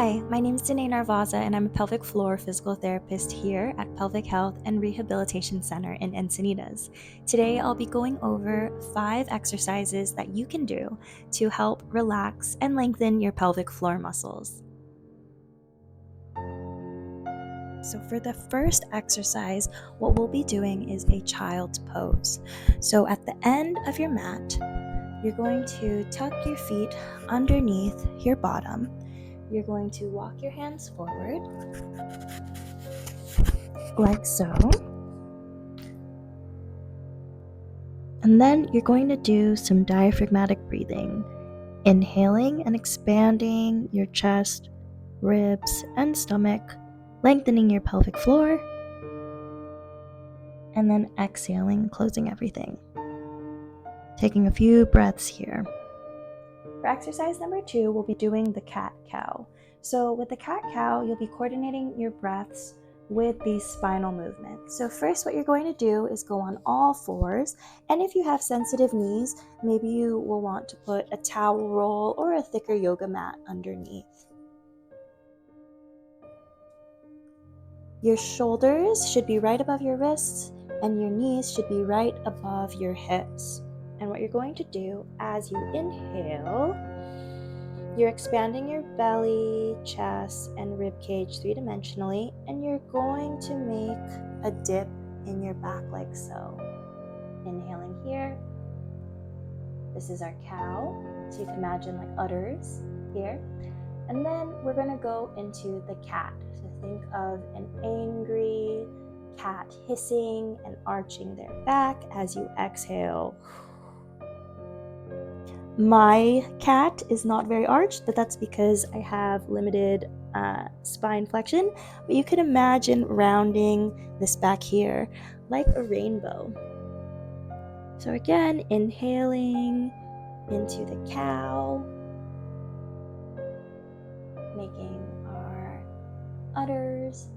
Hi, my name is Danae Narvaza, and I'm a pelvic floor physical therapist here at Pelvic Health and Rehabilitation Center in Encinitas. Today, I'll be going over 5 exercises that you can do to help relax and lengthen your pelvic floor muscles. So for the first exercise, what we'll be doing is a child's pose. So at the end of your mat, you're going to tuck your feet underneath your bottom. You're going to walk your hands forward, like so. And then you're going to do some diaphragmatic breathing, inhaling and expanding your chest, ribs, and stomach, lengthening your pelvic floor, and then exhaling, closing everything. Taking a few breaths here. For exercise number 2, we'll be doing the cat-cow. So with the cat-cow, you'll be coordinating your breaths with these spinal movements. So first, what you're going to do is go on all fours, and if you have sensitive knees, maybe you will want to put a towel roll or a thicker yoga mat underneath. Your shoulders should be right above your wrists, and your knees should be right above your hips. And what you're going to do as you inhale, you're expanding your belly, chest, and rib cage 3-dimensionally, and you're going to make a dip in your back like so. Inhaling here. This is our cow, so you can imagine like udders here. And then we're going to go into the cat. So think of an angry cat hissing and arching their back as you exhale. My cat is not very arched, but that's because I have limited spine flexion. But you can imagine rounding this back here like a rainbow. So again, inhaling into the cow, making our udders,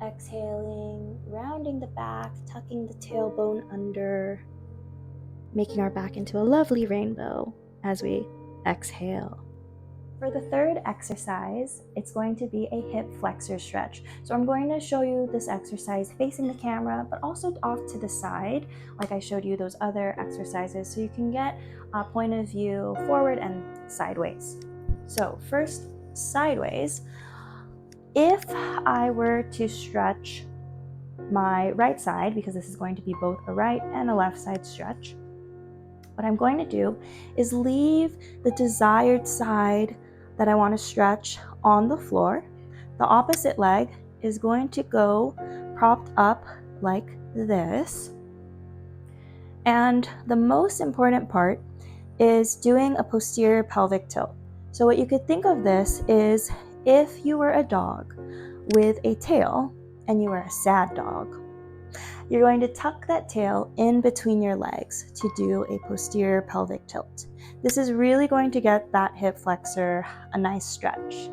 exhaling, rounding the back, tucking the tailbone under, making our back into a lovely rainbow as we exhale. For the third exercise, it's going to be a hip flexor stretch. So I'm going to show you this exercise facing the camera, but also off to the side, like I showed you those other exercises, so you can get a point of view forward and sideways. So first, sideways. If I were to stretch my right side, because this is going to be both a right and a left side stretch, what I'm going to do is leave the desired side that I want to stretch on the floor. The opposite leg is going to go propped up like this. And the most important part is doing a posterior pelvic tilt. So what you could think of this is if you were a dog with a tail and you were a sad dog, you're going to tuck that tail in between your legs to do a posterior pelvic tilt. This is really going to get that hip flexor a nice stretch.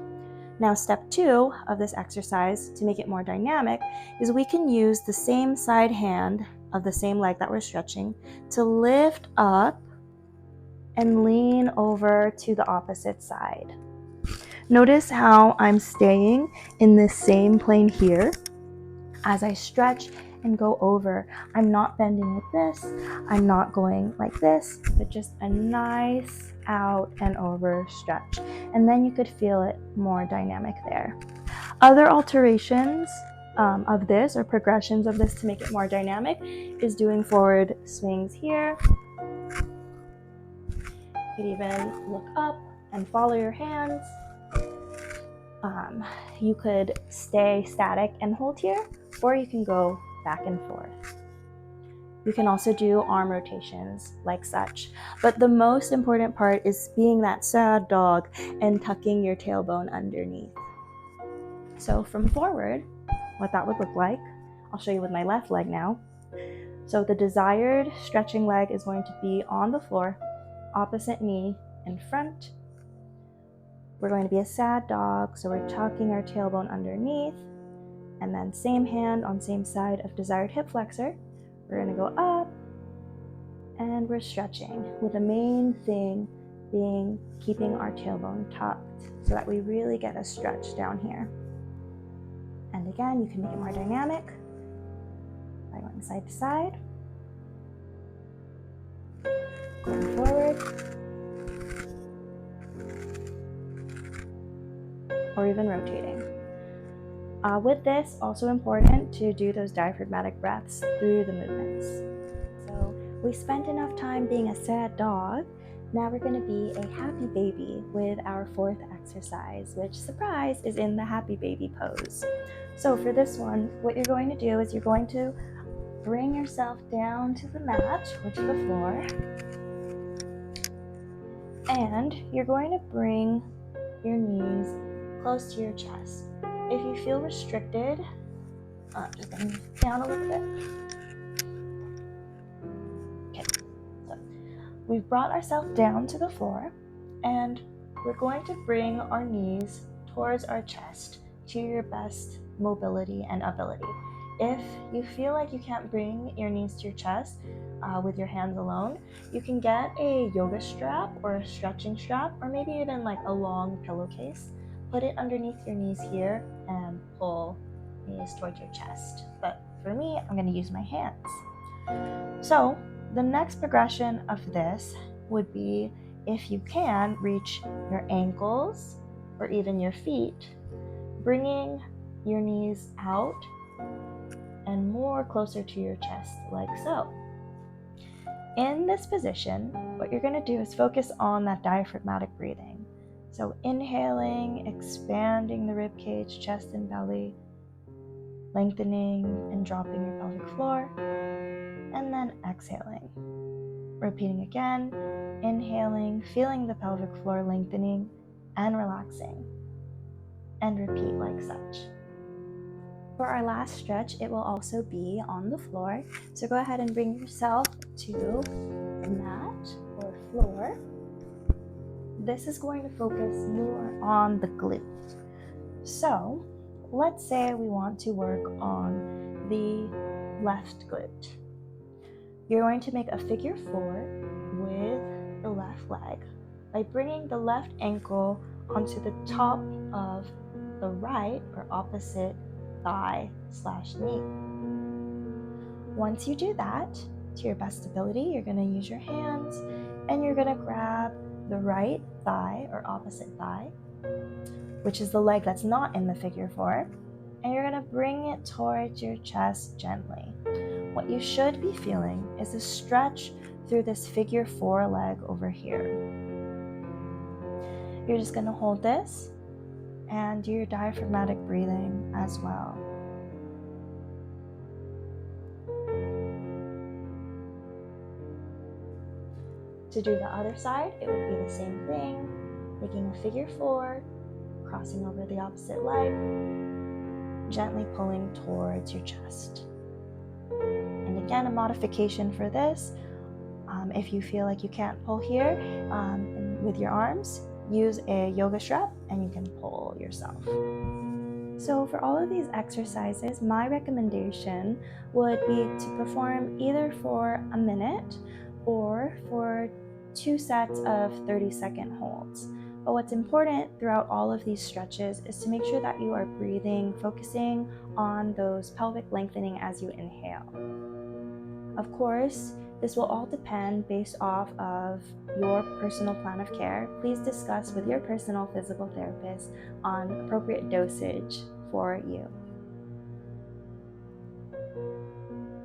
Now, step 2 of this exercise, to make it more dynamic, is we can use the same side hand of the same leg that we're stretching to lift up and lean over to the opposite side. Notice how I'm staying in this same plane here as I stretch and go over. I'm not bending like this, I'm not going like this, but just a nice out and over stretch. And then you could feel it more dynamic there. Other alterations of this, or progressions of this to make it more dynamic, is doing forward swings here. You could even look up and follow your hands. You could stay static and hold here, or you can go back and forth. You can also do arm rotations like such. But the most important part is being that sad dog and tucking your tailbone underneath. So from forward, what that would look like, I'll show you with my left leg now. So the desired stretching leg is going to be on the floor, opposite knee in front. We're going to be a sad dog, so we're tucking our tailbone underneath, and then same hand on same side of desired hip flexor. We're going to go up, and we're stretching with the main thing being keeping our tailbone tucked so that we really get a stretch down here. And again, you can make it more dynamic by going side to side, going forward, or even rotating. With this, also important to do those diaphragmatic breaths through the movements. So we spent enough time being a sad dog. Now we're going to be a happy baby with our fourth exercise, which, surprise, is in the happy baby pose. So for this one, what you're going to do is you're going to bring yourself down to the mat or to the floor, and you're going to bring your knees close to your chest. If you feel restricted, just bring it down a little bit. Okay, so we've brought ourselves down to the floor, and we're going to bring our knees towards our chest to your best mobility and ability. If you feel like you can't bring your knees to your chest with your hands alone, you can get a yoga strap or a stretching strap, or maybe even like a long pillowcase. Put it underneath your knees here and pull knees towards your chest. But for me, I'm going to use my hands. So the next progression of this would be, if you can, reach your ankles or even your feet, bringing your knees out and more closer to your chest, like so. In this position, what you're going to do is focus on that diaphragmatic breathing. So inhaling, expanding the rib cage, chest and belly, lengthening and dropping your pelvic floor, and then exhaling. Repeating again, inhaling, feeling the pelvic floor lengthening and relaxing, and repeat like such. For our last stretch, it will also be on the floor. So go ahead and bring yourself to the mat or floor. This is going to focus more on the glute. So let's say we want to work on the left glute. You're going to make a figure 4 with the left leg by bringing the left ankle onto the top of the right or opposite thigh/knee. Once you do that, to your best ability, you're going to use your hands and you're going to grab the right thigh or opposite thigh, which is the leg that's not in the figure 4, and you're going to bring it towards your chest gently. What you should be feeling is a stretch through this figure 4 leg over here. You're just going to hold this and do your diaphragmatic breathing as well. To do the other side, it would be the same thing, making a figure 4, crossing over the opposite leg, gently pulling towards your chest. And again, a modification for this, if you feel like you can't pull here with your arms, use a yoga strap and you can pull yourself. So for all of these exercises, my recommendation would be to perform either for a minute or for 2 sets of 30-second holds. But what's important throughout all of these stretches is to make sure that you are breathing, focusing on those pelvic lengthening as you inhale. Of course, this will all depend based off of your personal plan of care. Please discuss with your personal physical therapist on appropriate dosage for you.